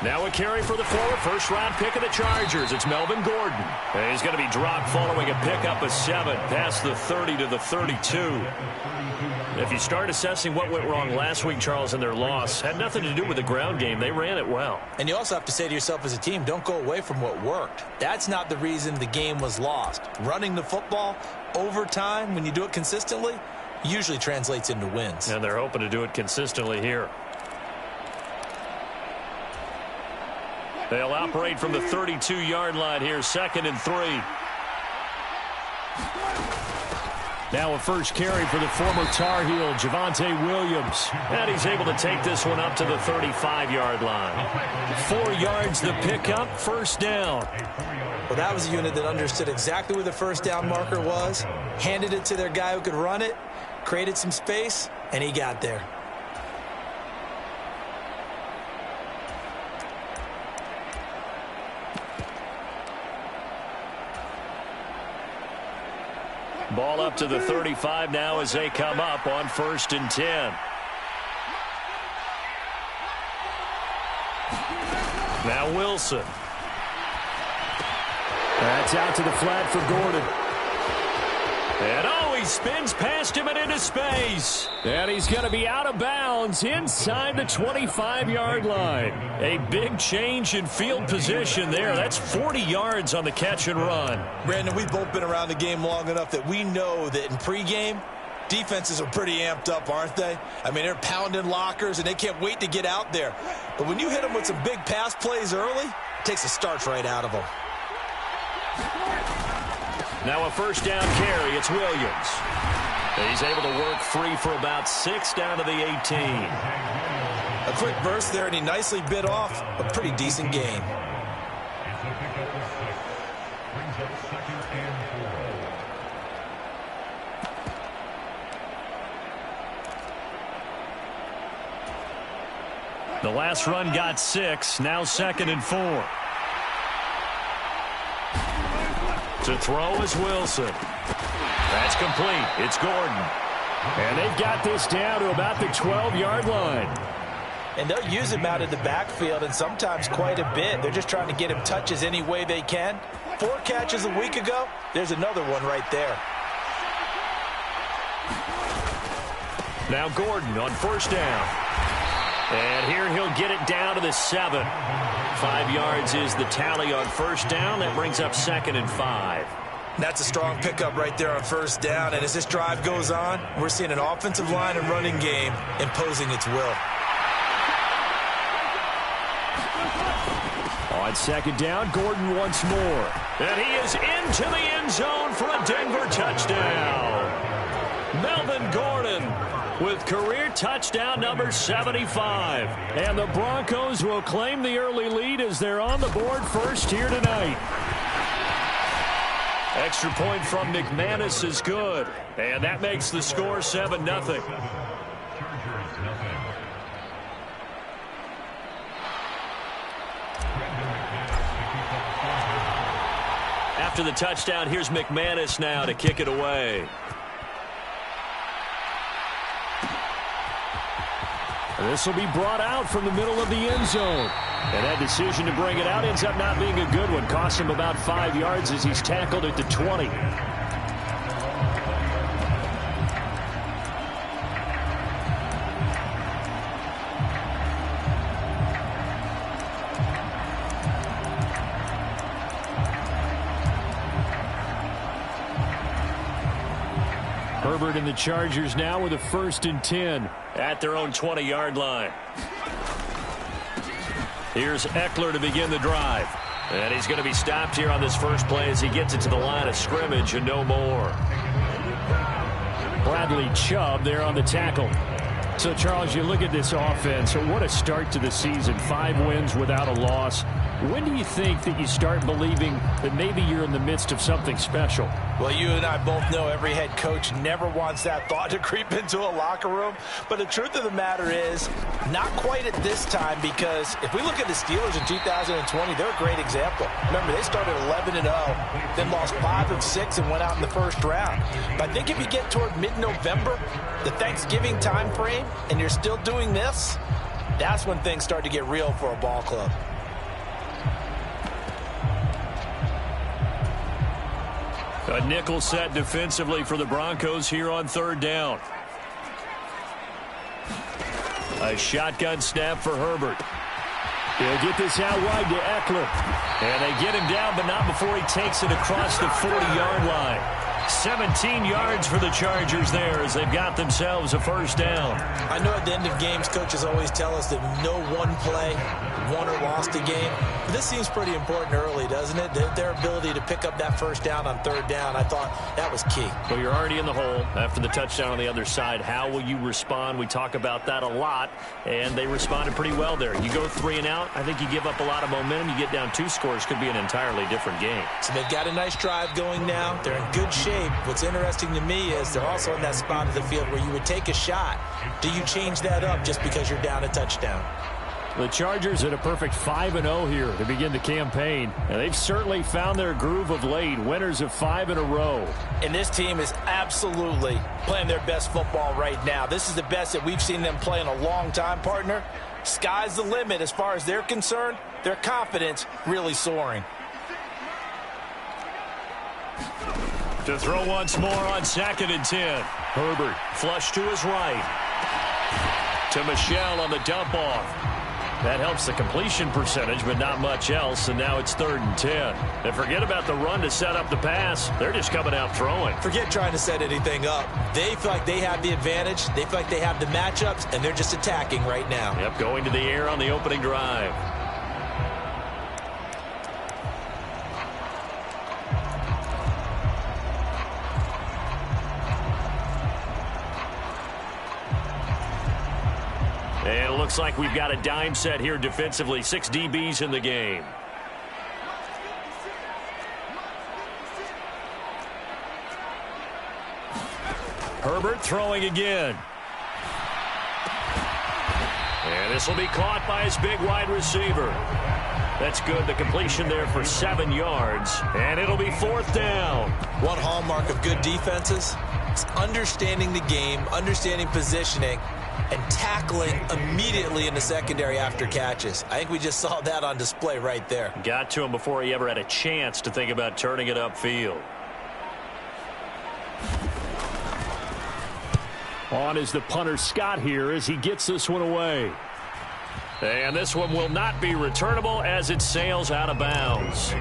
Now a carry for the former first-round pick of the Chargers. It's Melvin Gordon. And he's going to be dropped following a pickup of 7 past the 30 to the 32. If you start assessing what went wrong last week, Charles, in their loss, had nothing to do with the ground game. They ran it well. And you also have to say to yourself as a team, don't go away from what worked. That's not the reason the game was lost. Running the football over time, when you do it consistently, usually translates into wins. And they're hoping to do it consistently here. They'll operate from the 32-yard line here, 2nd and 3. Now a first carry for the former Tar Heel, Javonte Williams. And he's able to take this one up to the 35-yard line. 4 yards the pickup, first down. Well, that was a unit that understood exactly where the first down marker was, handed it to their guy who could run it, created some space, and he got there. Ball up to the 35 now as they come up on 1st and 10. Now Wilson. That's out to the flat for Gordon. And he spins past him and into space. And he's going to be out of bounds inside the 25-yard line. A big change in field position there. That's 40 yards on the catch and run. Brandon, we've both been around the game long enough that we know that in pregame, defenses are pretty amped up, aren't they? I mean, they're pounding lockers, and they can't wait to get out there. But when you hit them with some big pass plays early, it takes the starch right out of them. Now a first down carry. It's Williams. He's able to work free for about 6 down to the 18. A quick burst there, and he nicely bit off a pretty decent gain. The last run got 6. Now 2nd and 4. To throw is Wilson. That's complete. It's Gordon. And they've got this down to about the 12-yard line. And they'll use him out of the backfield, and sometimes quite a bit. They're just trying to get him touches any way they can. 4 catches a week ago. There's another one right there. Now Gordon on first down. And here he'll get it down to the 7. 5 yards is the tally on first down. That brings up 2nd and 5. That's a strong pickup right there on first down. And as this drive goes on, we're seeing an offensive line and running game imposing its will. On 2nd down, Gordon once more. And he is into the end zone for a Denver touchdown. Melvin Gordon with career touchdown number 75. And the Broncos will claim the early lead as they're on the board first here tonight. Extra point from McManus is good. And that makes the score 7-0. After the touchdown, here's McManus now to kick it away. This will be brought out from the middle of the end zone. And that decision to bring it out ends up not being a good one. Cost him about 5 yards as he's tackled at the 20. Herbert and the Chargers now with a 1st and 10 at their own 20-yard line. Here's Eckler to begin the drive. And he's going to be stopped here on this first play as he gets it to the line of scrimmage and no more. Bradley Chubb there on the tackle. So, Charles, you look at this offense. So what a start to the season. 5 wins without a loss. When do you think that you start believing that maybe you're in the midst of something special? Well, you and I both know every head coach never wants that thought to creep into a locker room. But the truth of the matter is, not quite at this time, because if we look at the Steelers in 2020, they're a great example. Remember, they started 11-0, then lost 5 of 6 and went out in the first round. But I think if you get toward mid-November, the Thanksgiving time frame, and you're still doing this, that's when things start to get real for a ball club. A nickel set defensively for the Broncos here on third down. A shotgun snap for Herbert. He'll get this out wide to Eckler. And they get him down, but not before he takes it across the 40-yard line. 17 yards for the Chargers there as they've got themselves a first down. I know at the end of games, coaches always tell us that no one play won or lost a game. But this seems pretty important early, doesn't it? Their ability to pick up that first down on third down, I thought that was key. Well, you're already in the hole after the touchdown on the other side. How will you respond? We talk about that a lot, and they responded pretty well there. You go 3 and out, I think you give up a lot of momentum. You get down 2 scores, could be an entirely different game. So they've got a nice drive going now. They're in good shape. What's interesting to me is they're also in that spot of the field where you would take a shot. Do you change that up just because you're down a touchdown? The Chargers at a perfect 5-0 here to begin the campaign. And they've certainly found their groove of late. Winners of 5 in a row. And this team is absolutely playing their best football right now. This is the best that we've seen them play in a long time, partner. Sky's the limit as far as they're concerned. Their confidence really soaring. To throw once more on 2nd and 10. Herbert flush to his right. To Michel on the dump off. That helps the completion percentage, but not much else, and now it's 3rd and 10. And forget about the run to set up the pass. They're just coming out throwing. Forget trying to set anything up. They feel like they have the advantage. They feel like they have the matchups, and they're just attacking right now. Yep, going to the air on the opening drive. And it looks like we've got a dime set here defensively. 6 DBs in the game. Herbert throwing again. And this will be caught by his big wide receiver. That's good. The completion there for 7 yards. And it'll be 4th down. One hallmark of good defenses is understanding the game, understanding positioning, and tackling immediately in the secondary after catches. I think we just saw that on display right there. Got to him before he ever had a chance to think about turning it upfield. On is the punter Scott here as he gets this one away. And this one will not be returnable as it sails out of bounds.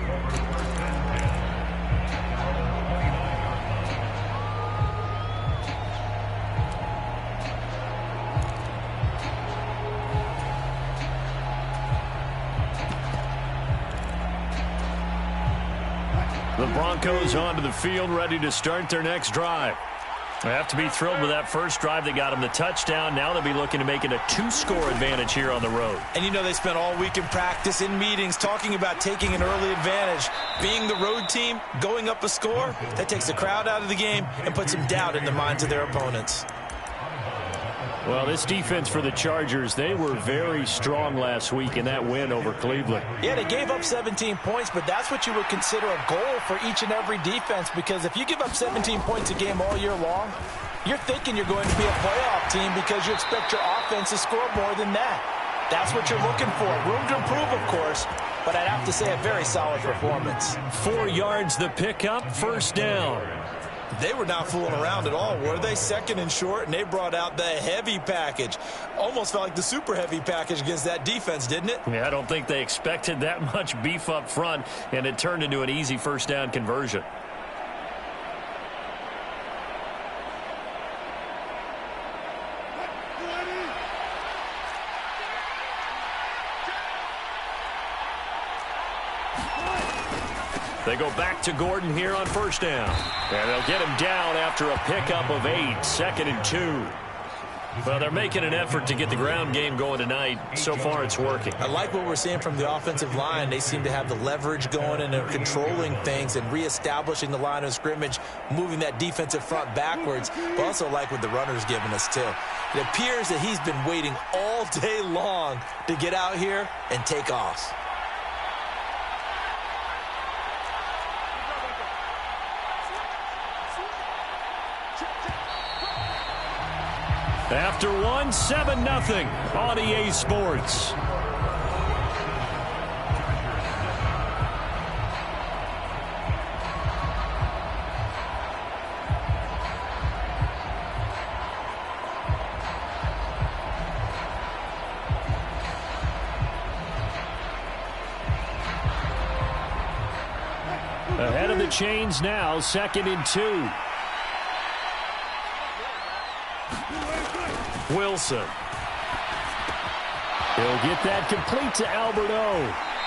The Broncos onto the field, ready to start their next drive. They have to be thrilled with that first drive that got them the touchdown. Now they'll be looking to make it a 2-score advantage here on the road. And you know they spent all week in practice, in meetings, talking about taking an early advantage. Being the road team, going up a score, that takes the crowd out of the game and puts some doubt in the minds of their opponents. Well, this defense for the Chargers, they were very strong last week in that win over Cleveland. Yeah, they gave up 17 points, but that's what you would consider a goal for each and every defense, because if you give up 17 points a game all year long, you're thinking you're going to be a playoff team because you expect your offense to score more than that. That's what you're looking for. Room to improve, of course, but I'd have to say a very solid performance. 4 yards the pickup, first down. They were not fooling around at all, were they? 2nd and short, and they brought out the heavy package. Almost felt like the super heavy package against that defense, didn't it? Yeah, I don't think they expected that much beef up front, and it turned into an easy first down conversion. They go back to Gordon here on first down. And they'll get him down after a pickup of 8, 2nd and 2. Well, they're making an effort to get the ground game going tonight. So far, it's working. I like what we're seeing from the offensive line. They seem to have the leverage going, and they're controlling things and reestablishing the line of scrimmage, moving that defensive front backwards. But also like what the runner's giving us, too. It appears that he's been waiting all day long to get out here and take off. After one, 7-0 on EA Sports. the chains now, 2nd and 2. Wilson. He'll get that complete to Alberto.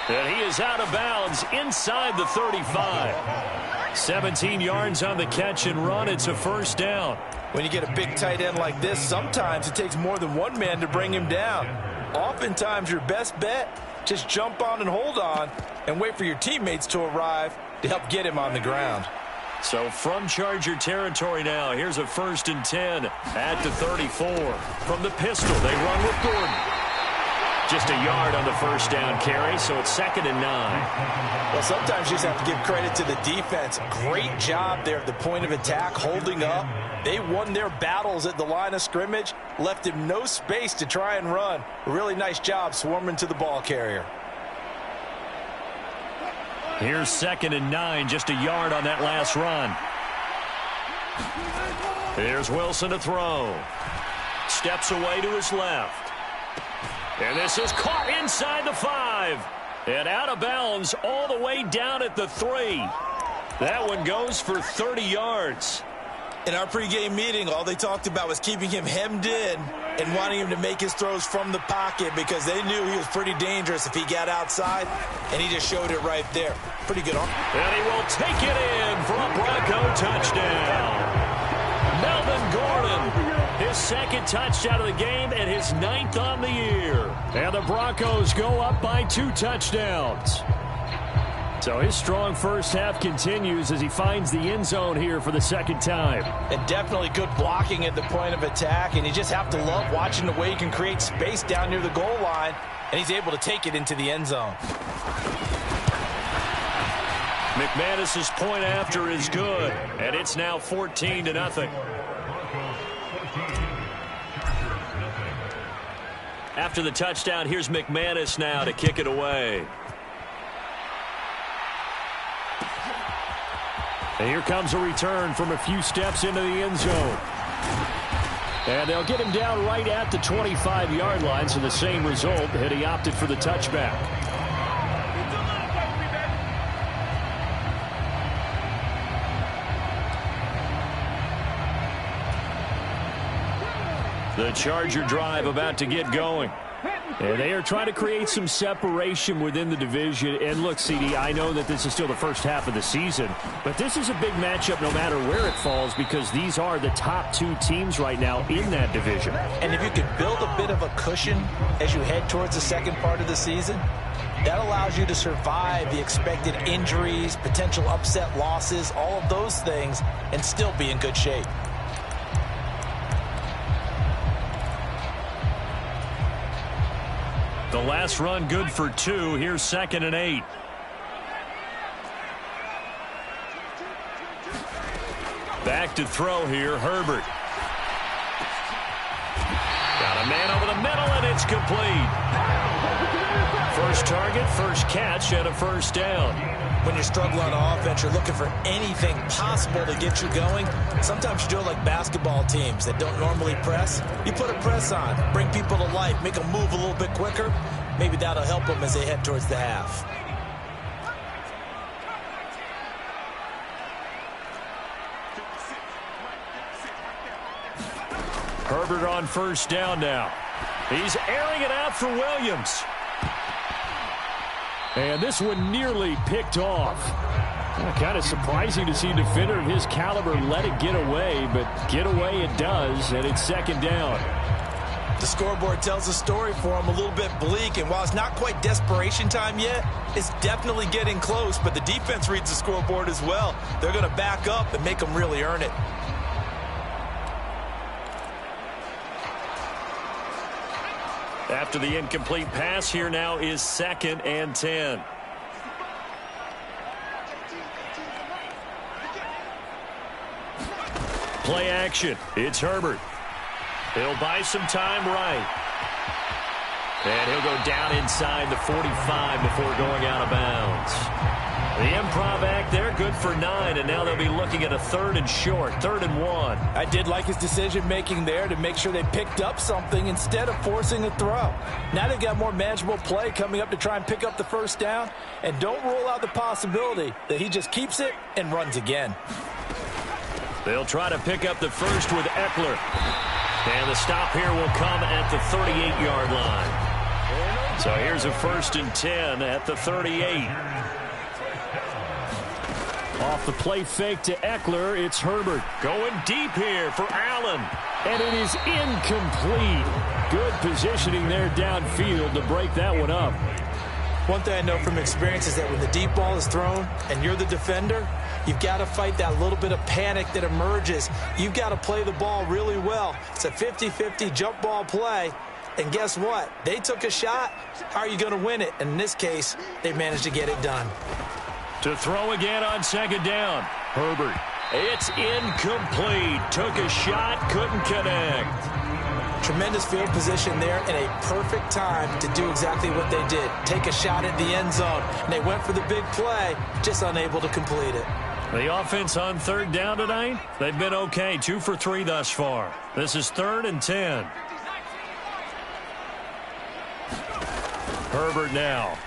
And he is out of bounds inside the 35. 17 yards on the catch and run. It's a first down. When you get a big tight end like this, sometimes it takes more than one man to bring him down. Oftentimes, your best bet, just jump on and hold on and wait for your teammates to arrive to help get him on the ground. So from Charger territory now, here's a 1st and 10 at the 34. From the pistol, they run with Gordon. Just a yard on the first down carry, so it's 2nd and 9. Well, sometimes you just have to give credit to the defense. Great job there at the point of attack, holding up. They won their battles at the line of scrimmage, left him no space to try and run. A really nice job swarming to the ball carrier. Here's 2nd and 9, just a yard on that last run. Here's Wilson to throw. Steps away to his left. And this is caught inside the 5. And out of bounds all the way down at the 3. That one goes for 30 yards. In our pregame meeting, all they talked about was keeping him hemmed in and wanting him to make his throws from the pocket because they knew he was pretty dangerous if he got outside, and he just showed it right there. Pretty good arm. And he will take it in for a Bronco touchdown. Melvin Gordon. His 2nd touchdown of the game and his 9th on the year. And the Broncos go up by 2 touchdowns. So his strong first half continues as he finds the end zone here for the 2nd time. And definitely good blocking at the point of attack. And you just have to love watching the way he can create space down near the goal line. And he's able to take it into the end zone. McManus's point after is good. And it's now 14-0. After the touchdown, here's McManus now to kick it away. And here comes a return from a few steps into the end zone. And they'll get him down right at the 25-yard line, so the same result, and he opted for the touchback. The Charger drive about to get going. And they are trying to create some separation within the division. And look, CD, I know that this is still the first half of the season, but this is a big matchup no matter where it falls because these are the top 2 teams right now in that division. And if you could build a bit of a cushion as you head towards the second part of the season, that allows you to survive the expected injuries, potential upset losses, all of those things, and still be in good shape. The last run good for 2. Here's 2nd and 8. Back to throw here, Herbert. Got a man over the middle, and it's complete. First target, first catch, and a first down. When you struggle on offense, you're looking for anything possible to get you going. Sometimes you do it like basketball teams that don't normally press. You put a press on, bring people to life, make them move a little bit quicker. Maybe that'll help them as they head towards the half. Herbert on first down now. He's airing it out for Williams. And this one nearly picked off. Kind of surprising to see a defender of his caliber let it get away, but get away it does, and it's 2nd down. The scoreboard tells a story for him, a little bit bleak, and while it's not quite desperation time yet, it's definitely getting close, but the defense reads the scoreboard as well. They're going to back up and make them really earn it. After the incomplete pass, here now is 2nd and 10. Play action. It's Herbert. He'll buy some time right. And he'll go down inside the 45 before going out of bounds. The improv act there, good for 9, and now they'll be looking at a 3rd and short, 3rd and 1. I did like his decision-making there to make sure they picked up something instead of forcing a throw. Now they've got more manageable play coming up to try and pick up the first down, and don't rule out the possibility that he just keeps it and runs again. They'll try to pick up the first with Eckler. And the stop here will come at the 38-yard line. So here's a 1st and 10 at the 38. Off the play fake to Eckler, it's Herbert. Going deep here for Allen. And it is incomplete. Good positioning there downfield to break that one up. One thing I know from experience is that when the deep ball is thrown and you're the defender, you've got to fight that little bit of panic that emerges. You've got to play the ball really well. It's a 50-50 jump ball play. And guess what? They took a shot. How are you going to win it? And in this case, they managed to get it done. To throw again on 2nd down. Herbert. It's incomplete. Took a shot, couldn't connect. Tremendous field position there and a perfect time to do exactly what they did. Take a shot at the end zone. And they went for the big play, just unable to complete it. The offense on 3rd down tonight, they've been okay. 2 for 3 thus far. This is 3rd and 10. Herbert now.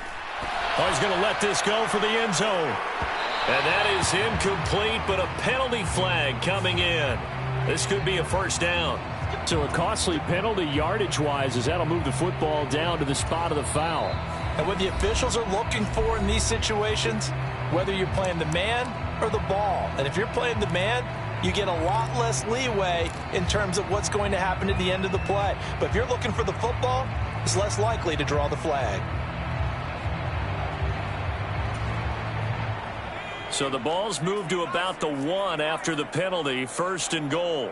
Oh, he's going to let this go for the end zone. And that is incomplete, but a penalty flag coming in. This could be a 1st down. So a costly penalty yardage-wise as that'll move the football down to the spot of the foul. And what the officials are looking for in these situations, whether you're playing the man or the ball. And if you're playing the man, you get a lot less leeway in terms of what's going to happen at the end of the play. But if you're looking for the football, it's less likely to draw the flag. So the ball's moved to about the 1 after the penalty. 1st and goal.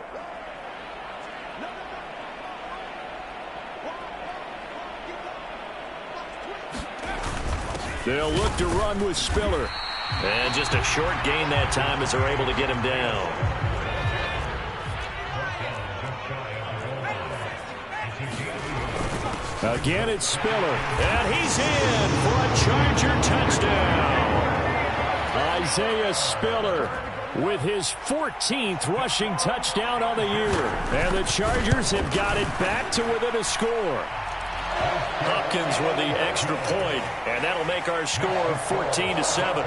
They'll look to run with Spiller. And just a short gain that time as they're able to get him down. Again, it's Spiller. And he's in for a Charger touchdown. Isaiah Spiller with his 14th rushing touchdown on the year. And the Chargers have got it back to within a score. Hopkins with the extra point, and that'll make our score 14-7.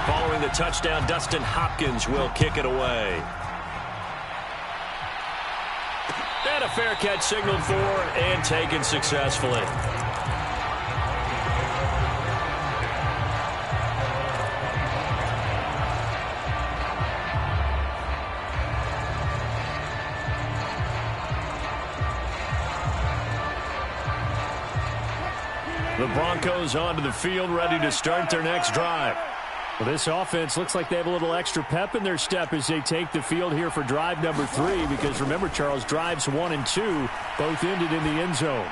Following the touchdown, Dustin Hopkins will kick it away. And a fair catch signaled for and taken successfully. The Broncos onto the field, ready to start their next drive. Well, this offense looks like they have a little extra pep in their step as they take the field here for drive number 3, because remember, Charles, drives 1 and 2 both ended in the end zone.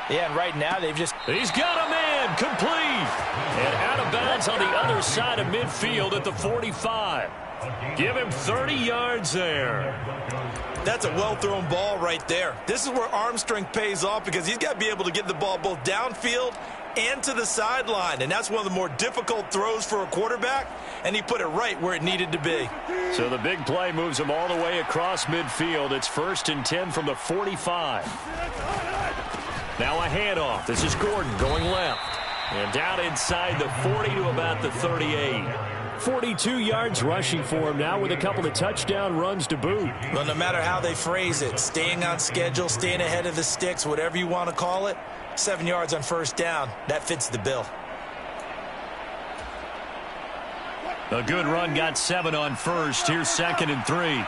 Yeah, and right now they've just... He's got a man, complete, and out of bounds on the other side of midfield at the 45. Give him 30 yards there. That's a well-thrown ball right there. This is where arm strength pays off, because he's got to be able to get the ball both downfield and to the sideline, and that's one of the more difficult throws for a quarterback, and he put it right where it needed to be. So the big play moves him all the way across midfield. It's 1st and 10 from the 45. Now a handoff. This is Gordon going left, and down inside the 40 to about the 38. 42 yards rushing for him now with a couple of touchdown runs to boot. Well, no matter how they phrase it, staying on schedule, staying ahead of the sticks, whatever you want to call it, 7 yards on 1st down, that fits the bill. A good run got 7 on 1st. Here's 2nd and 3.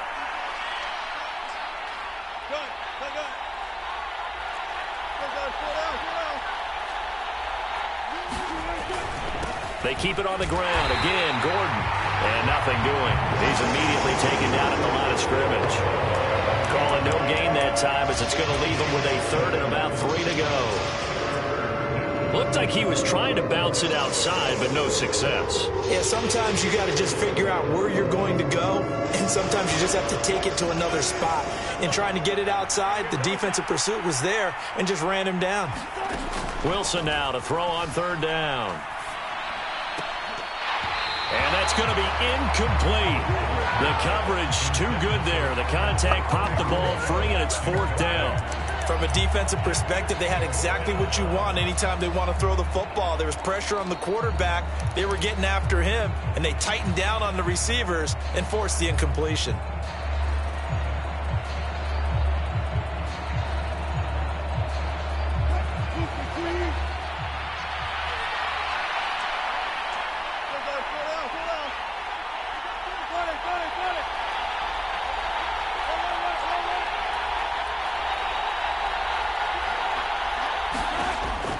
They keep it on the ground. Again, Gordon. And nothing doing. He's immediately taken down at the line of scrimmage. Calling no gain that time as it's going to leave him with a 3rd and about 3 to go. Looked like he was trying to bounce it outside, but no success. Yeah, sometimes you got to just figure out where you're going to go, and sometimes you just have to take it to another spot. In trying to get it outside, the defensive pursuit was there and just ran him down. Wilson now to throw on third down. And that's going to be incomplete. The coverage too good there. The contact popped the ball free, and it's fourth down. From a defensive perspective, they had exactly what you want anytime they want to throw the football. There was pressure on the quarterback. They were getting after him, and they tightened down on the receivers and forced the incompletion.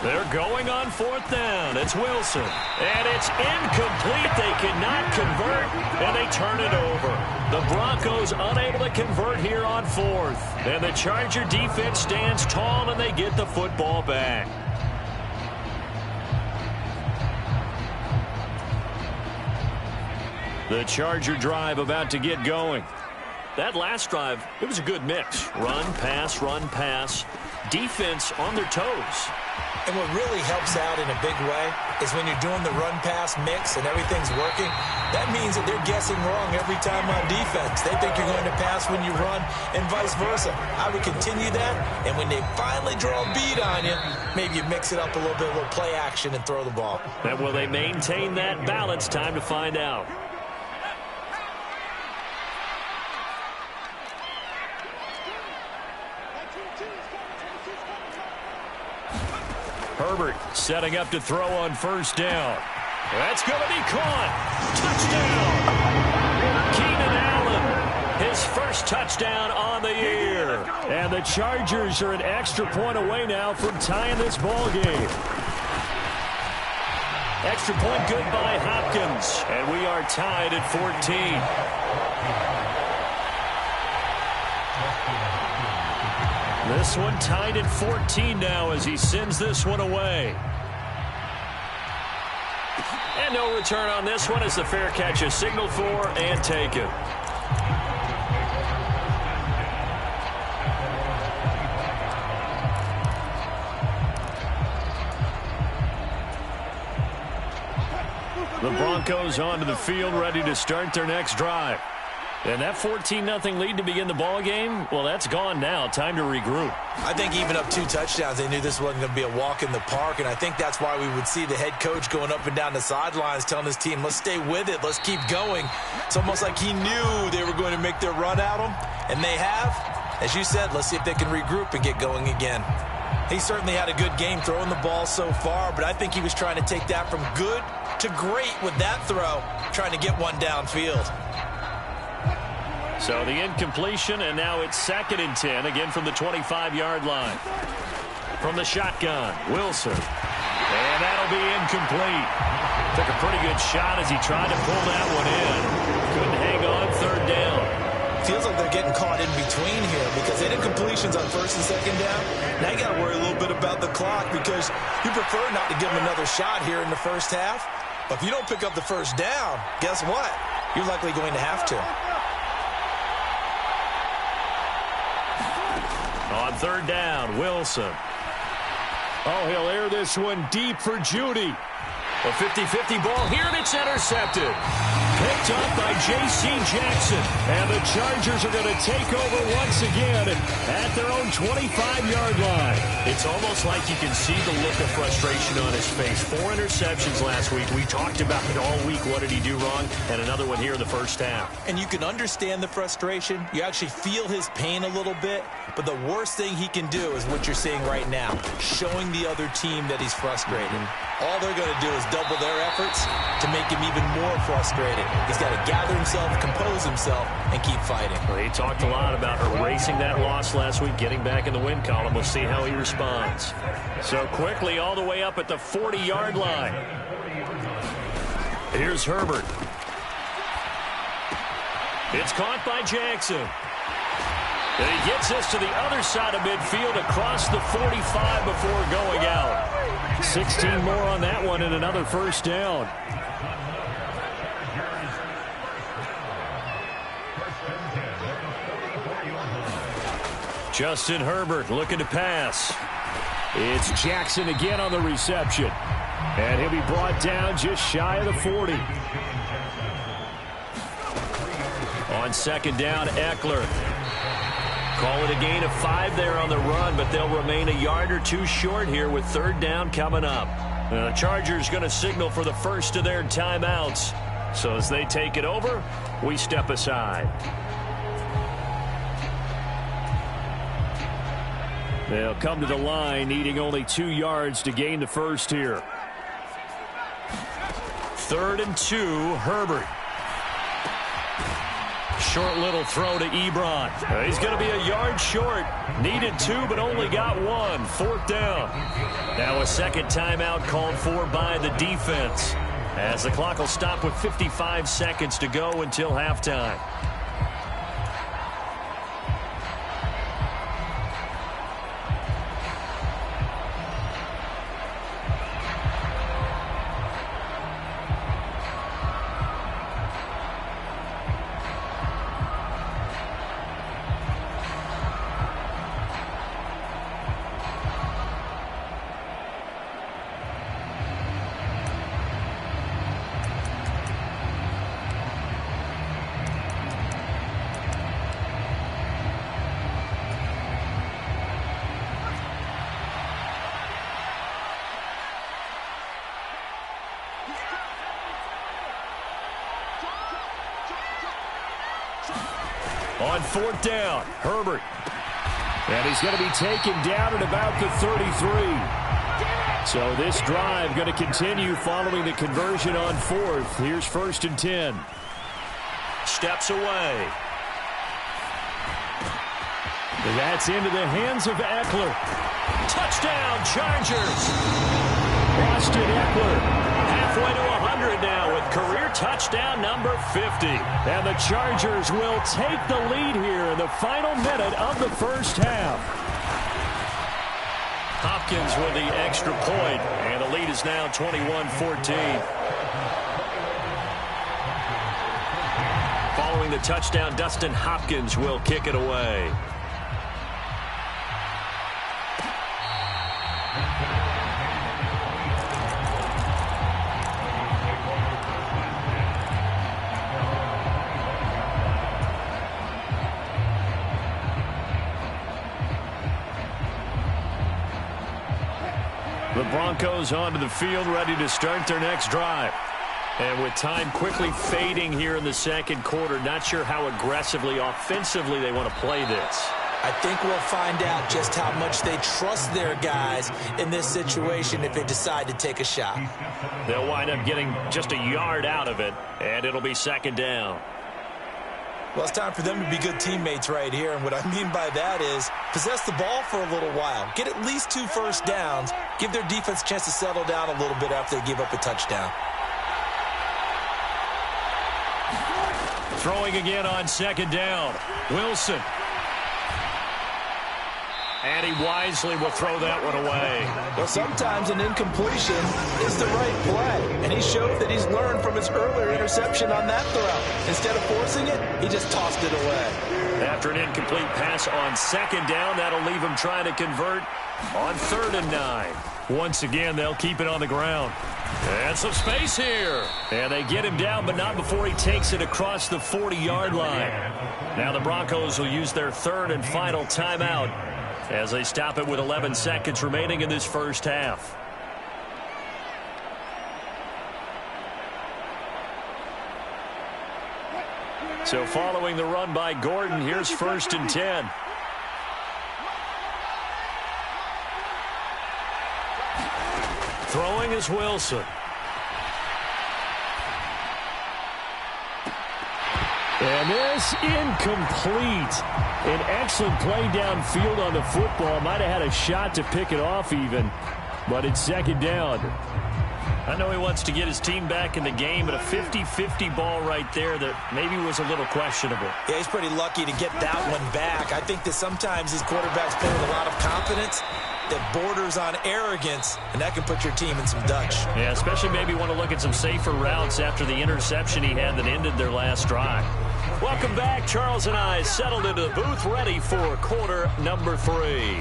They're going on fourth down. It's Wilson. And it's incomplete. They cannot convert, and they turn it over. The Broncos unable to convert here on fourth. And the Charger defense stands tall, and they get the football back. The Charger drive about to get going. That last drive, it was a good mix. Run, pass, defense on their toes. And what really helps out in a big way is when you're doing the run-pass mix and everything's working, that means that they're guessing wrong every time on defense. They think you're going to pass when you run and vice versa. I would continue that, and when they finally draw a bead on you, maybe you mix it up a little bit, a little play action, and throw the ball. And will they maintain that balance? Time to find out. Herbert setting up to throw on first down. That's going to be caught. Touchdown. Keenan Allen, his first touchdown on the year. And the Chargers are an extra point away now from tying this ball game. Extra point good by Hopkins. And we are tied at 14. This one tied at 14 now as he sends this one away. And no return on this one as the fair catch is signaled for and taken. The Broncos onto the field ready to start their next drive. And that 14-0 lead to begin the ball game, well, that's gone now. Time to regroup. I think even up 2 touchdowns, they knew this wasn't going to be a walk in the park, and I think that's why we would see the head coach going up and down the sidelines telling his team, let's stay with it, let's keep going. It's almost like he knew they were going to make their run at him, and they have. As you said, let's see if they can regroup and get going again. He certainly had a good game throwing the ball so far, but I think he was trying to take that from good to great with that throw, trying to get one downfield. So the incompletion, and now it's 2nd and 10, again from the 25-yard line. From the shotgun, Wilson. And that'll be incomplete. Took a pretty good shot as he tried to pull that one in. Couldn't hang on, 3rd down. Feels like they're getting caught in between here because they did incompletions on 1st and 2nd down. Now you got to worry a little bit about the clock because you prefer not to give them another shot here in the first half. But if you don't pick up the 1st down, guess what? You're likely going to have to. On 3rd down, Wilson. Oh, he'll air this one deep for Judy. A 50-50 ball here, and it's intercepted. Picked up by J.C. Jackson. And the Chargers are going to take over once again at their own 25-yard line. It's almost like you can see the look of frustration on his face. 4 interceptions last week. We talked about it all week. What did he do wrong? And another one here in the first half. And you can understand the frustration. You actually feel his pain a little bit. But the worst thing he can do is what you're seeing right now, showing the other team that he's frustrated. All they're going to do is double their efforts to make him even more frustrated. He's got to gather himself, compose himself, and keep fighting. Well, he talked a lot about erasing that loss last week, getting back in the win column. We'll see how he responds. So quickly all the way up at the 40-yard line. Here's Herbert. It's caught by Jackson. And he gets this to the other side of midfield across the 45 before going out. 16 more on that one and another first down. Justin Herbert looking to pass. It's Jackson again on the reception. And he'll be brought down just shy of the 40. On second down, Eckler. Call it a gain of 5 there on the run, but they'll remain a yard or two short here with third down coming up. The Chargers going to signal for the first of their timeouts. So as they take it over, we step aside. They'll come to the line needing only 2 yards to gain the first here. 3rd and 2, Herbert. Short little throw to Ebron. He's going to be a yard short. Needed 2, but only got 1. 4th down. Now a second timeout called for by the defense, as the clock will stop with 55 seconds to go until halftime. On 4th down, Herbert. And he's going to be taken down at about the 33. So this drive going to continue following the conversion on 4th. Here's 1st and 10. Steps away. That's into the hands of Eckler. Touchdown, Chargers. Austin Eckler halfway to 100 now with career touchdown number 50. And the Chargers will take the lead here in the final minute of the first half. Hopkins with the extra point, and the lead is now 21-14. Following the touchdown, Dustin Hopkins will kick it away. The Broncos onto the field, ready to start their next drive. And with time quickly fading here in the second quarter, not sure how aggressively, offensively they want to play this. I think we'll find out just how much they trust their guys in this situation if they decide to take a shot. They'll wind up getting just a yard out of it, and it'll be second down. Well, it's time for them to be good teammates right here, and what I mean by that is possess the ball for a little while, get at least 2 first downs, give their defense a chance to settle down a little bit after they give up a touchdown. Throwing again on second down, Wilson. And he wisely will throw that one away. Well, sometimes an incompletion is the right play. And he showed that he's learned from his earlier interception on that throw. Instead of forcing it, he just tossed it away. After an incomplete pass on second down, that'll leave him trying to convert on 3rd and 9. Once again, they'll keep it on the ground. And some space here. And they get him down, but not before he takes it across the 40-yard line. Now the Broncos will use their 3rd and final timeout as they stop it with 11 seconds remaining in this first half. So following the run by Gordon, here's 1st and 10. Throwing is Wilson. And this incomplete. An excellent play downfield on the football. Might have had a shot to pick it off even, but it's second down. I know he wants to get his team back in the game, but a 50-50 ball right there that maybe was a little questionable. Yeah, he's pretty lucky to get that one back. I think that sometimes these quarterbacks play with a lot of confidence. that borders on arrogance, and that can put your team in some Dutch. Yeah, especially maybe want to look at some safer routes after the interception he had that ended their last drive. Welcome back. Charles and I settled into the booth, ready for quarter number 3.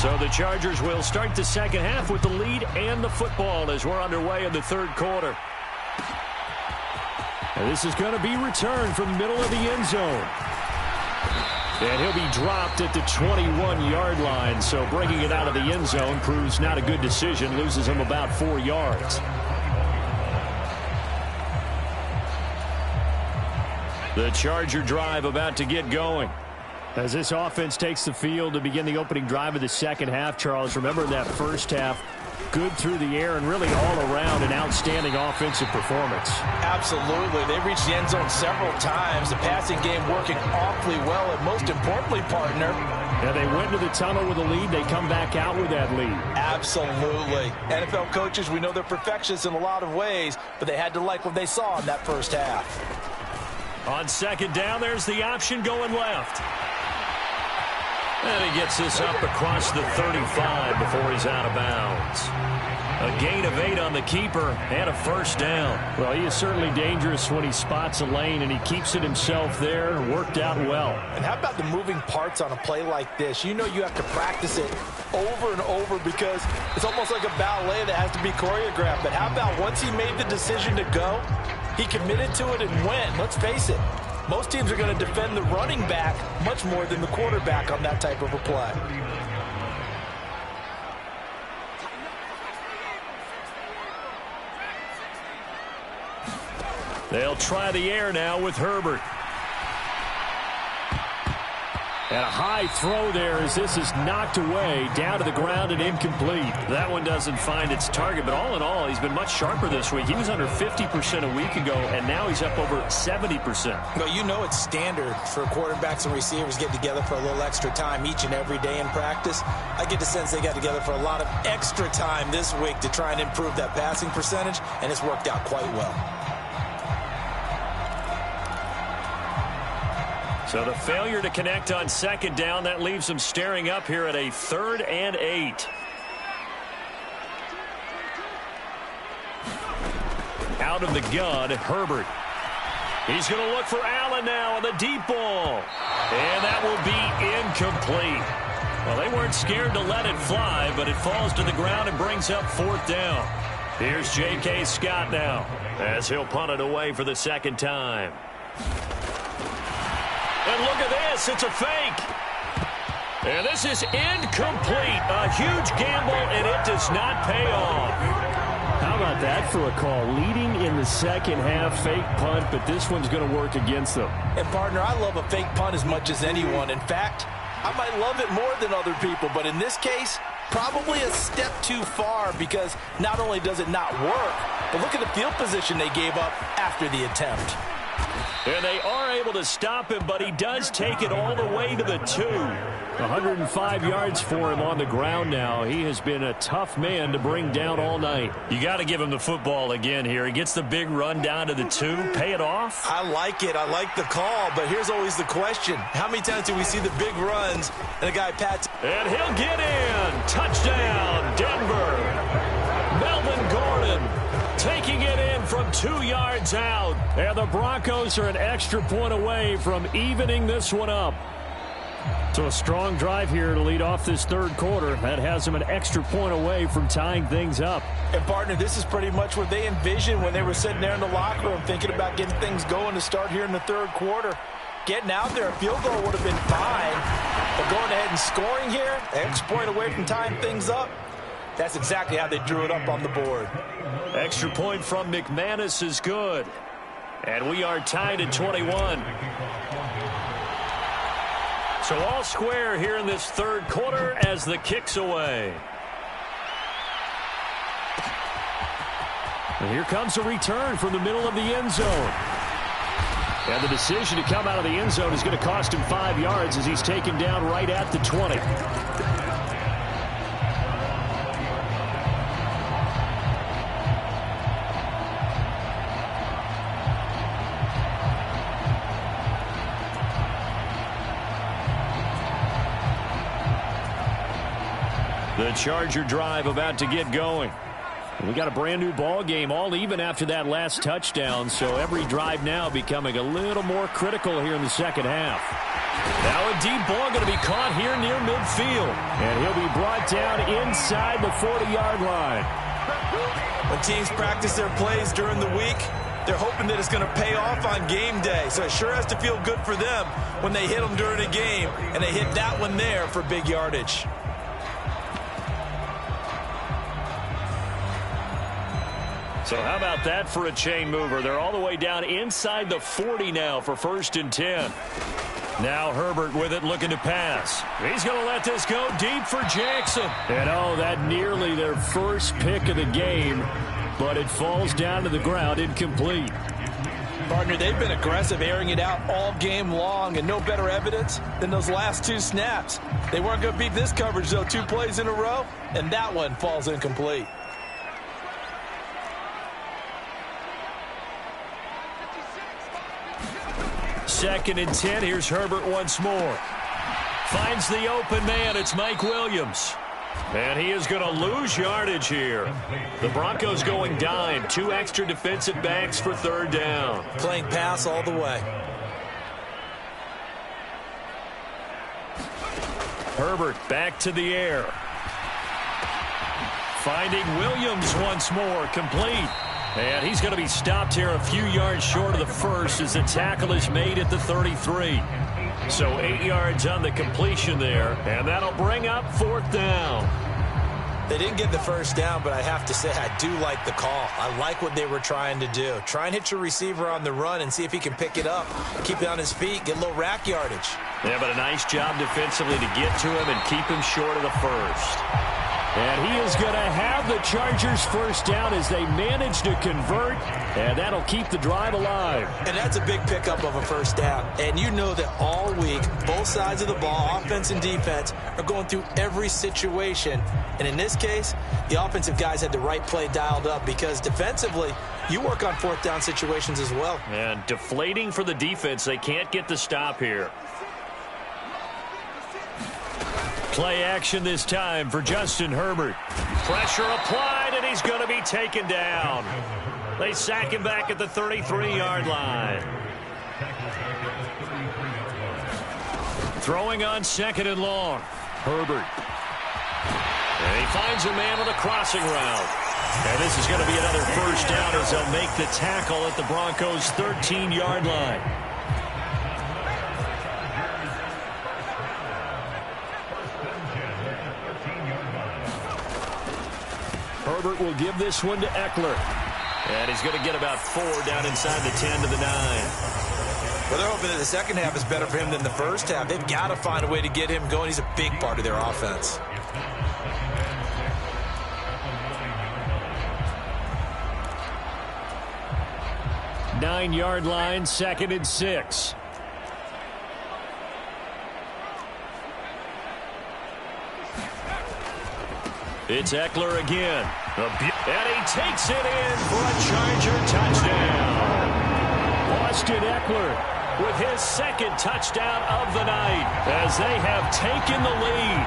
So the Chargers will start the second half with the lead and the football as we're underway in the third quarter. And this is going to be returned from the middle of the end zone. And he'll be dropped at the 21-yard line. So bringing it out of the end zone proves not a good decision. Loses him about 4 yards. The Charger drive about to get going. As this offense takes the field to begin the opening drive of the second half, Charles, remember that first half, good through the air and really all around an outstanding offensive performance. Absolutely. They reached the end zone several times. The passing game working awfully well, and most importantly, partner, yeah, they went to the tunnel with a lead. They come back out with that lead. Absolutely. NFL coaches, we know they're perfectionists in a lot of ways, but they had to like what they saw in that first half. On second down, there's the option going left. And he gets this up across the 35 before he's out of bounds. A gain of 8 on the keeper and a first down. Well, he is certainly dangerous when he spots a lane, and he keeps it himself there. Worked out well. And how about the moving parts on a play like this? You know you have to practice it over and over because it's almost like a ballet that has to be choreographed. But how about once he made the decision to go, he committed to it and went. Let's face it. Most teams are going to defend the running back much more than the quarterback on that type of a play. They'll try the air now with Herbert. And a high throw there as this is knocked away, down to the ground and incomplete. That one doesn't find its target, but all in all, he's been much sharper this week. He was under 50% a week ago, and now he's up over 70%. Well, you know it's standard for quarterbacks and receivers get together for a little extra time each and every day in practice. I get the sense they got together for a lot of extra time this week to try and improve that passing percentage, and it's worked out quite well. So the failure to connect on second down, that leaves them staring up here at a 3rd and 8. Out of the gun, Herbert. He's going to look for Allen now on the deep ball. And that will be incomplete. Well, they weren't scared to let it fly, but it falls to the ground and brings up 4th down. Here's J.K. Scott now as he'll punt it away for the second time. And look at this. It's a fake. And this is incomplete. A huge gamble, and it does not pay off. How about that for a call? Leading in the second half, fake punt, but this one's going to work against them. And, partner, I love a fake punt as much as anyone. In fact, I might love it more than other people, but in this case, probably a step too far because not only does it not work, but look at the field position they gave up after the attempt. And they are able to stop him, but he does take it all the way to the 2. 105 yards for him on the ground now. He has been a tough man to bring down all night. You got to give him the football again here. He gets the big run down to the 2. Pay it off. I like it. I like the call, but here's always the question. How many times do we see the big runs and a guy pats? And he'll get in. Touchdown, Denver. Melvin Gordon taking it in from 2 yards out. And the Broncos are an extra point away from evening this one up. So a strong drive here to lead off this third quarter. That has them an extra point away from tying things up. And, partner, this is pretty much what they envisioned when they were sitting there in the locker room thinking about getting things going to start here in the third quarter. Getting out there, a field goal would have been fine. But going ahead and scoring here, extra point away from tying things up, that's exactly how they drew it up on the board. Extra point from McManus is good. And we are tied at 21. So all square here in this third quarter as the kick's away. And here comes a return from the middle of the end zone. And the decision to come out of the end zone is going to cost him 5 yards as he's taken down right at the 20. The Charger drive about to get going. We got a brand new ball game, all even after that last touchdown, so every drive now becoming a little more critical here in the second half. Now a deep ball going to be caught here near midfield, and he'll be brought down inside the 40-yard line. When teams practice their plays during the week, they're hoping that it's going to pay off on game day, so it sure has to feel good for them when they hit them during a game, and they hit that one there for big yardage. So how about that for a chain mover? They're all the way down inside the 40 now for 1st and 10. Now Herbert with it, looking to pass. He's going to let this go deep for Jackson. And oh, that nearly their first pick of the game, but it falls down to the ground incomplete. Partner, they've been aggressive, airing it out all game long, and no better evidence than those last 2 snaps. They weren't going to beat this coverage, though, 2 plays in a row, and that one falls incomplete. Second and 10. Here's Herbert once more. Finds the open man. It's Mike Williams. And he is going to lose yardage here. The Broncos going dime. 2 extra defensive backs for 3rd down. Playing pass all the way. Herbert back to the air. Finding Williams once more. Complete. And he's going to be stopped here a few yards short of the first as the tackle is made at the 33. So 8 yards on the completion there, and that'll bring up 4th down. They didn't get the first down, but I have to say I do like the call. I like what they were trying to do. Try and hit your receiver on the run and see if he can pick it up, keep it on his feet, get a little rack yardage. Yeah, but a nice job defensively to get to him and keep him short of the first. And he is going to have the Chargers first down as they manage to convert, and that'll keep the drive alive. And that's a big pickup of a first down. And you know that all week, both sides of the ball, offense and defense, are going through every situation. And in this case, the offensive guys had the right play dialed up because defensively, you work on 4th down situations as well. And deflating for the defense. They can't get the stop here. Play action this time for Justin Herbert. Pressure applied, and he's going to be taken down. They sack him back at the 33-yard line. Throwing on 2nd and long. Herbert. And he finds a man on a crossing route. And this is going to be another first down as they'll make the tackle at the Broncos' 13-yard line. Herbert will give this one to Eckler. And he's going to get about 4 down inside the 10 to the 9. Well, they're hoping that the second half is better for him than the first half. They've got to find a way to get him going. He's a big part of their offense. Nine-yard line, 2nd and 6. It's Eckler again. And he takes it in for a Charger touchdown. Austin Eckler with his 2nd touchdown of the night as they have taken the lead.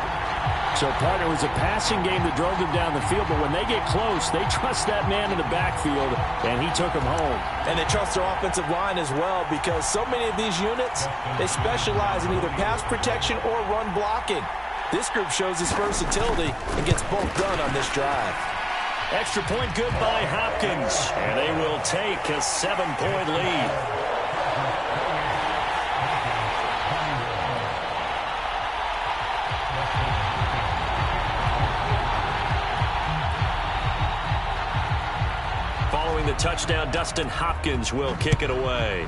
So, partner, it was a passing game that drove them down the field, but when they get close, they trust that man in the backfield, and he took them home. And they trust their offensive line as well because so many of these units, they specialize in either pass protection or run blocking. This group shows its versatility and gets both done on this drive. Extra point good by Hopkins, and they will take a 7-point lead. Following the touchdown, Dustin Hopkins will kick it away.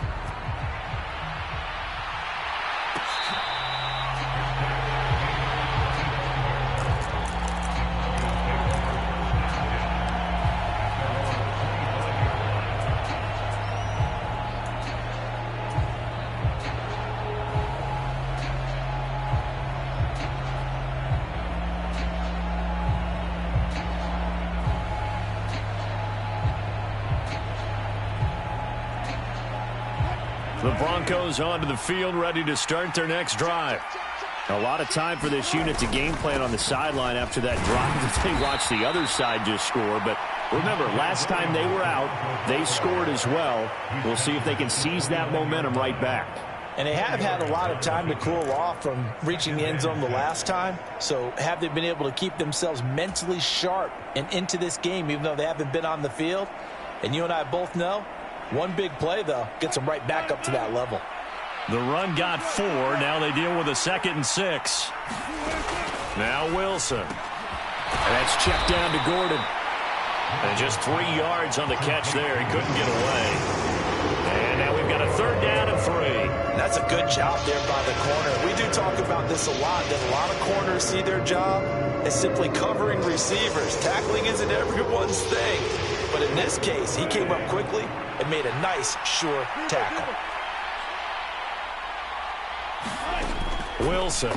The Broncos onto the field, ready to start their next drive. A lot of time for this unit to game plan on the sideline after that drive that they watched the other side just score. But remember, last time they were out, they scored as well. We'll see if they can seize that momentum right back. And they have had a lot of time to cool off from reaching the end zone the last time. So have they been able to keep themselves mentally sharp and into this game, even though they haven't been on the field? And you and I both know, one big play, though, gets them right back up to that level. The run got 4. Now they deal with a 2nd and 6. Now Wilson. And that's checked down to Gordon. And just 3 yards on the catch there. He couldn't get away. And now we've got a 3rd down and 3. That's a good job there by the corner. We do talk about this a lot, that a lot of corners see their job as simply covering receivers. Tackling isn't everyone's thing. But in this case, he came up quickly and made a nice, sure tackle. Wilson.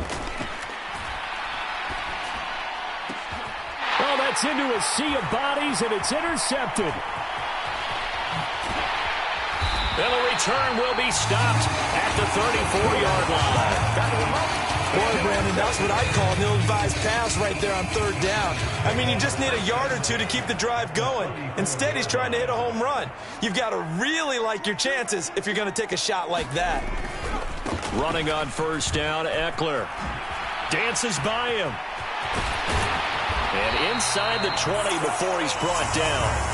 Oh, that's into a sea of bodies, and it's intercepted. And the return will be stopped at the 34-yard line. Boy, Brandon, that's what I'd call an ill-advised pass right there on 3rd down. I mean, you just need a yard or 2 to keep the drive going. Instead, he's trying to hit a home run. You've got to really like your chances if you're going to take a shot like that. Running on 1st down, Eckler dances by him. And inside the 20 before he's brought down.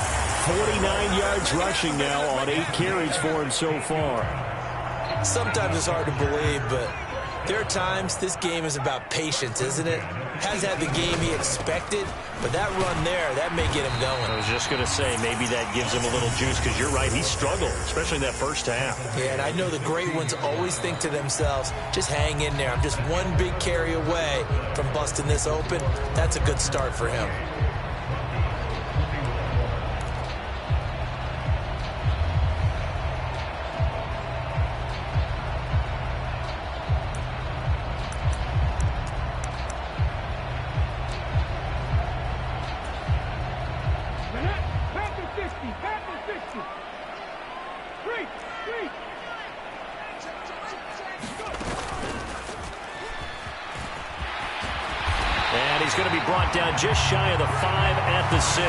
49 yards rushing now on 8 carries for him so far. Sometimes it's hard to believe, but there are times this game is about patience, isn't it? Hasn't had the game he expected, but that run there, that may get him going. I was just going to say, maybe that gives him a little juice, because you're right, he struggled, especially in that first half. Yeah, and I know the great ones always think to themselves, just hang in there. I'm just one big carry away from busting this open. That's a good start for him. And he's going to be brought down just shy of the 5 at the 6.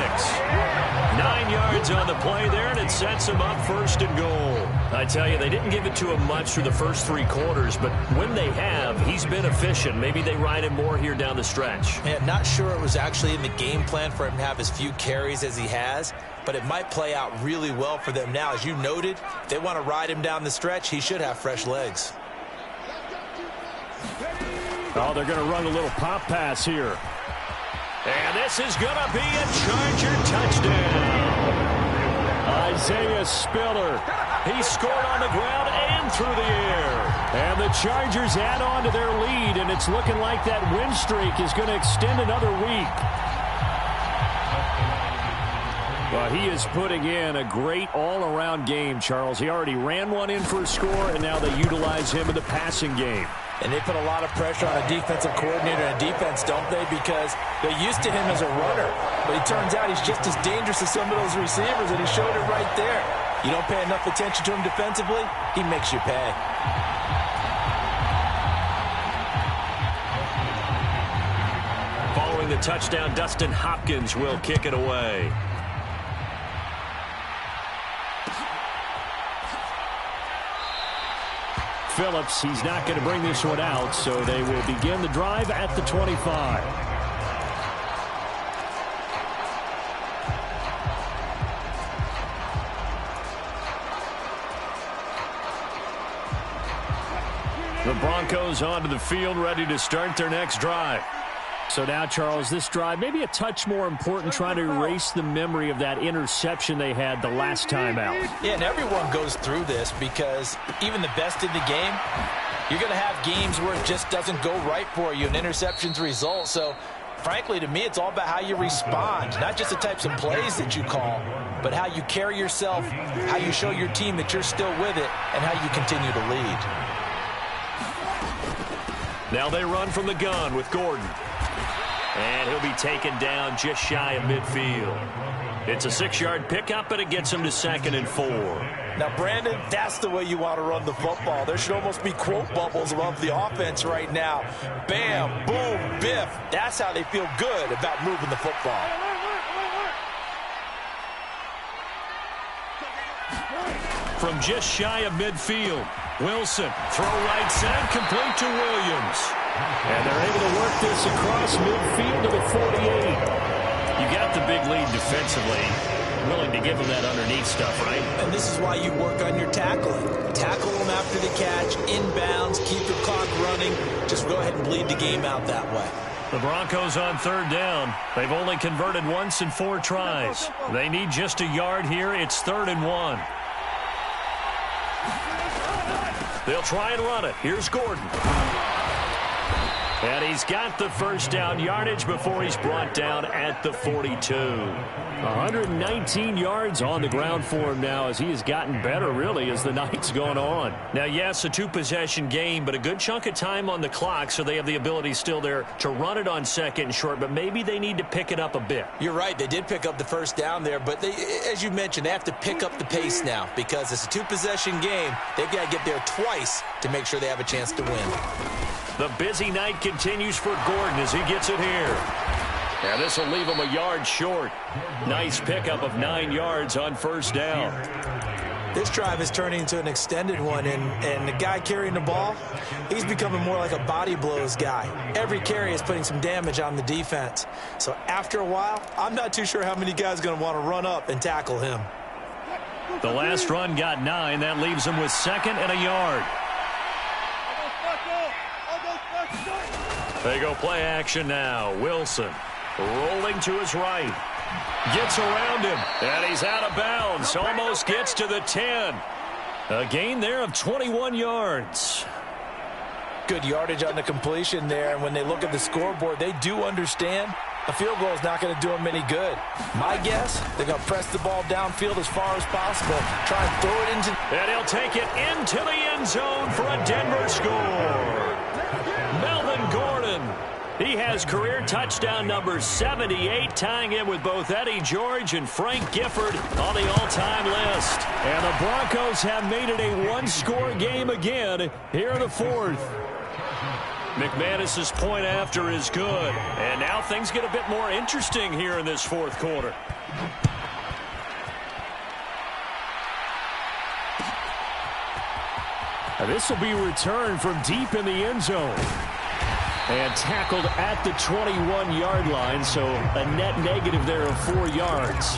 9 yards on the play there, and it sets him up 1st and goal. I tell you, they didn't give it to him much through the first 3 quarters, but when they have, he's been efficient. Maybe they ride him more here down the stretch. Yeah, not sure it was actually in the game plan for him to have as few carries as he has, but it might play out really well for them now. As you noted, if they want to ride him down the stretch, he should have fresh legs. Oh, they're going to run a little pop pass here. And this is going to be a Charger touchdown. Isaiah Spiller. He scored on the ground and through the air. And the Chargers add on to their lead, and it's looking like that win streak is going to extend another week. Well, he is putting in a great all-around game, Charles. He already ran one in for a score, and now they utilize him in the passing game. And they put a lot of pressure on a defensive coordinator and defense, don't they? Because they're used to him as a runner. But it turns out he's just as dangerous as some of those receivers, and he showed it right there. You don't pay enough attention to him defensively, he makes you pay. Following the touchdown, Dustin Hopkins will kick it away. Phillips, he's not going to bring this one out, so they will begin the drive at the 25. The Broncos onto the field, ready to start their next drive. So now, Charles, this drive maybe a touch more important, trying to erase the memory of that interception they had the last time out. Yeah, and everyone goes through this because even the best in the game, you're going to have games where it just doesn't go right for you, and interceptions result. So, frankly, to me, it's all about how you respond, not just the types of plays that you call, but how you carry yourself, how you show your team that you're still with it, and how you continue to lead. Now they run from the gun with Gordon. And he'll be taken down just shy of midfield. It's a 6-yard pickup, and it gets him to 2nd and 4. Now, Brandon, that's the way you want to run the football. There should almost be quote bubbles above the offense right now. Bam, boom, biff. That's how they feel good about moving the football. From just shy of midfield, Wilson, throw right side, complete to Williams. And they're able to work this across midfield to the 48. You got the big lead defensively. Willing to give them that underneath stuff, right? And this is why you work on your tackling. Tackle them after the catch, inbounds, keep the clock running. Just go ahead and bleed the game out that way. The Broncos on third down. They've only converted once in 4 tries. They need just a yard here. It's 3rd and 1. They'll try and run it. Here's Gordon. And he's got the first down yardage before he's brought down at the 42. 119 yards on the ground for him now as he has gotten better, really, as the night's gone on. Now, yes, a 2-possession game, but a good chunk of time on the clock, so they have the ability still there to run it on 2nd and short, but maybe they need to pick it up a bit. You're right. They did pick up the first down there, but they, as you mentioned, they have to pick up the pace now because it's a 2-possession game. They've got to get there twice to make sure they have a chance to win. The busy night continues for Gordon as he gets it here. And this will leave him a yard short. Nice pickup of 9 yards on first down. This drive is turning into an extended one, and the guy carrying the ball, he's becoming more like a body blows guy. Every carry is putting some damage on the defense. So after a while, I'm not too sure how many guys are going to want to run up and tackle him. The last run got 9. That leaves him with 2nd and a yard. They go play action now. Wilson rolling to his right. Gets around him. And he's out of bounds. Almost gets to the 10. A gain there of 21 yards. Good yardage on the completion there. And when they look at the scoreboard, they do understand a field goal is not going to do them any good. My guess, they're going to press the ball downfield as far as possible. Try and throw it into... And he'll take it into the end zone for a Denver score. Melvin Gordon. He has career touchdown number 78, tying in with both Eddie George and Frank Gifford on the all-time list. And the Broncos have made it a one-score game again here in the 4th. McManus's point after is good. And now things get a bit more interesting here in this 4th quarter. And this will be returned from deep in the end zone. And tackled at the 21-yard line, so a net negative there of 4 yards.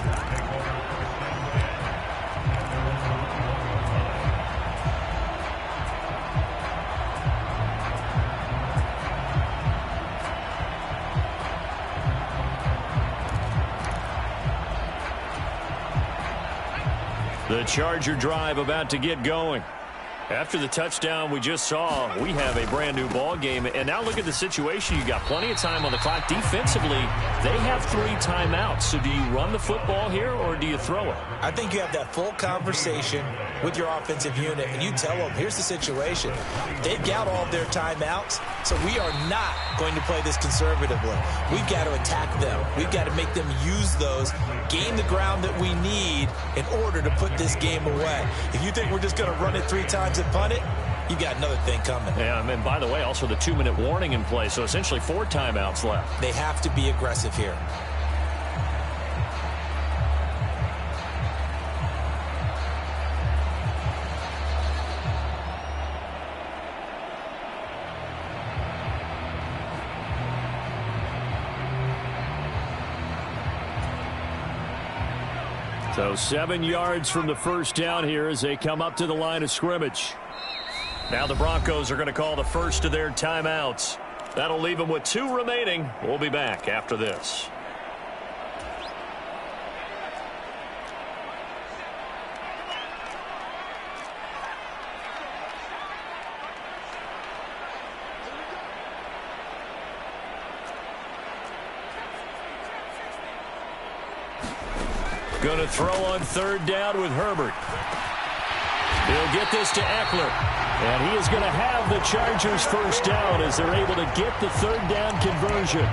The Charger drive about to get going. After the touchdown we just saw, we have a brand-new ball game. And now look at the situation. You got plenty of time on the clock. Defensively, they have 3 timeouts. So do you run the football here or do you throw it? I think you have that full conversation with your offensive unit, and you tell them, here's the situation. They've got all of their timeouts, so we are not going to play this conservatively. We've got to attack them. We've got to make them use those, gain the ground that we need in order to put this game away. If you think we're just going to run it 3 times and punt it, you got another thing coming. Yeah, and by the way, also the 2-minute warning in play, so essentially 4 timeouts left. They have to be aggressive here. So 7 yards from the first down here as they come up to the line of scrimmage. Now the Broncos are going to call the first of their timeouts. That'll leave them with 2 remaining. We'll be back after this. Going to throw on 3rd down with Herbert. He'll get this to Eckler. And he is going to have the Chargers first down as they're able to get the 3rd down conversion.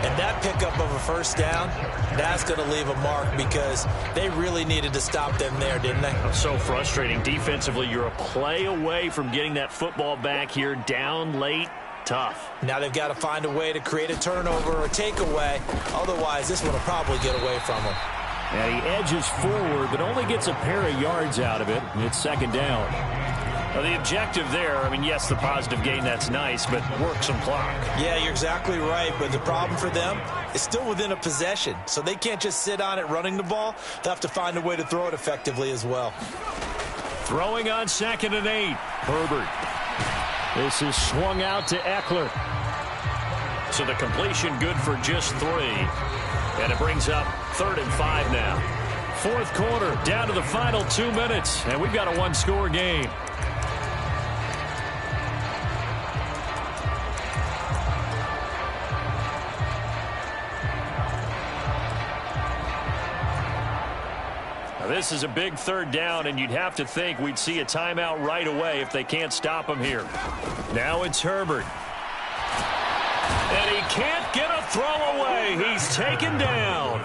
And that pickup of a first down, that's going to leave a mark because they really needed to stop them there, didn't they? So frustrating. Defensively, you're a play away from getting that football back here down late. Tough. Now they've got to find a way to create a turnover or takeaway. Otherwise, this one will probably get away from them. And he edges forward, but only gets a pair of yards out of it. And it's second down. Well, the objective there, I mean, yes, the positive gain, that's nice, but work some clock. Yeah, you're exactly right. But the problem for them is still within a possession. So they can't just sit on it running the ball. They'll have to find a way to throw it effectively as well. Throwing on 2nd and 8. Herbert. This is swung out to Eckler. So the completion good for just 3. And it brings up 3rd and 5 now. 4th quarter, down to the final 2 minutes. And we've got a one-score game. This is a big 3rd down, and you'd have to think we'd see a timeout right away if they can't stop him here. Now it's Herbert. And he can't get a throw away. He's taken down.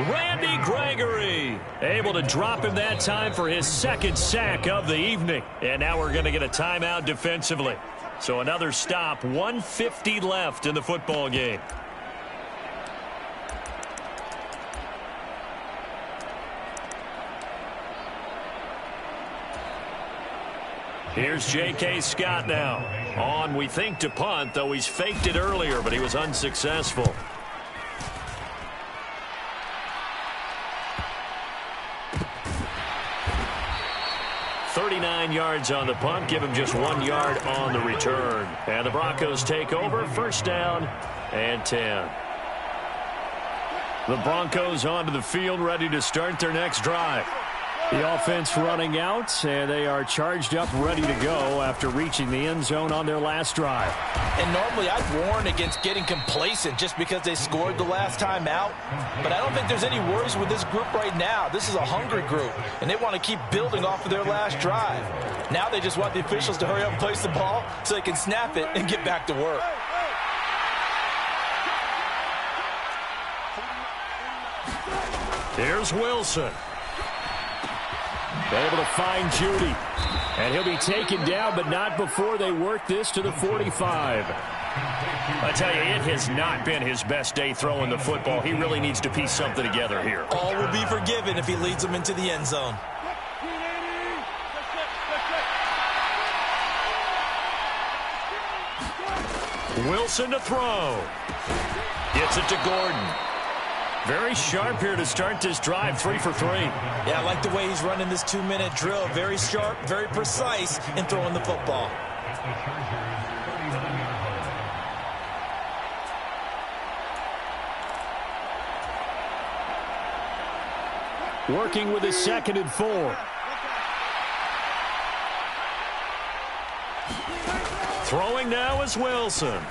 Randy Gregory able to drop him that time for his 2nd sack of the evening. And now we're going to get a timeout defensively. So another stop, 1:50 left in the football game. Here's J.K. Scott now. On, we think, to punt, though he's faked it earlier, but he was unsuccessful. "39 yards on the punt, give him just 1 yard on the return. And the Broncos take over, 1st down and 10. The Broncos onto the field, ready to start their next drive. The offense running out, and they are charged up, ready to go after reaching the end zone on their last drive. And normally I'd warn against getting complacent just because they scored the last time out. But I don't think there's any worries with this group right now. This is a hungry group, and they want to keep building off of their last drive. Now they just want the officials to hurry up and place the ball so they can snap it and get back to work. Here's Wilson. Able to find Judy. And he'll be taken down, but not before they work this to the 45. I tell you, it has not been his best day throwing the football. He really needs to piece something together here. All will be forgiven if he leads them into the end zone. Wilson to throw. Gets it to Gordon. Very sharp here to start this drive, 3 for 3. Yeah, I like the way he's running this 2-minute drill. Very sharp, very precise in throwing the football. Working with his 2nd and 4. Throwing now is Wilson.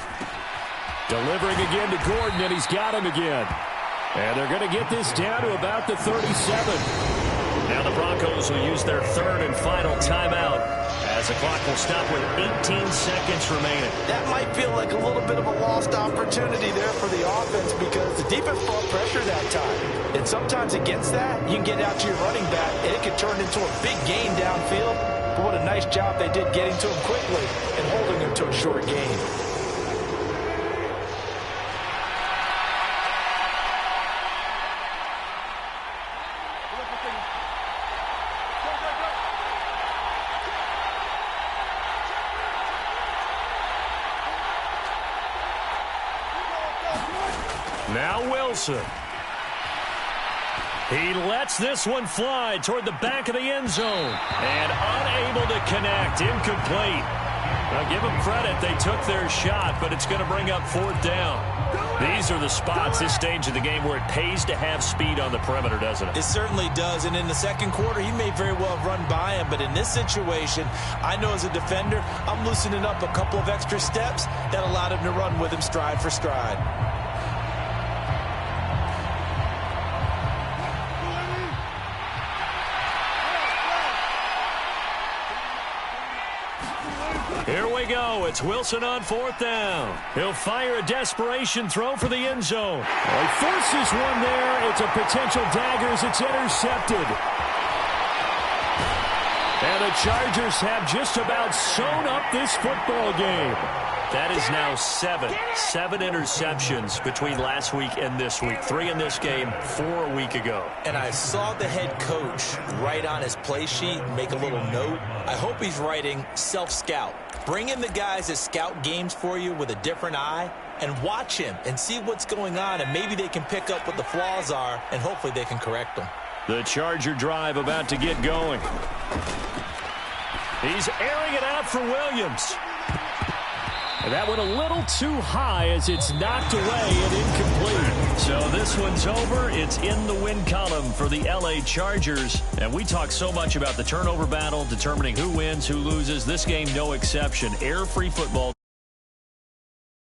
Delivering again to Gordon, and he's got him again. And they're going to get this down to about the 37. Now the Broncos will use their 3rd and final timeout as the clock will stop with 18 seconds remaining. That might feel like a little bit of a lost opportunity there for the offense because the defense brought pressure that time. And sometimes against that, you can get out to your running back, and it can turn into a big gain downfield. But what a nice job they did getting to him quickly and holding him to a short gain. Now Wilson. He lets this one fly toward the back of the end zone. And unable to connect. Incomplete. Now give them credit. They took their shot, but it's going to bring up 4th down. These are the spots, this stage of the game, where it pays to have speed on the perimeter, doesn't it? It certainly does. And in the 2nd quarter, he may very well have run by him. But in this situation, I know as a defender, I'm loosening up a couple of extra steps that allowed him to run with him stride for stride. Here we go. It's Wilson on 4th down. He'll fire a desperation throw for the end zone. He forces one there. It's a potential dagger as it's intercepted. And the Chargers have just about sewn up this football game. That is now 7 interceptions between last week and this week. 3 in this game, 4 a week ago. And I saw the head coach write on his play sheet, make a little note. I hope he's writing self-scout. Bring in the guys that scout games for you with a different eye and watch him and see what's going on, and maybe they can pick up what the flaws are, and hopefully they can correct them. The Charger drive about to get going. He's airing it out for Williams. And that went a little too high as it's knocked away and incomplete. So this one's over. It's in the win column for the L.A. Chargers. And we talk so much about the turnover battle, determining who wins, who loses. This game, no exception. Error-free football.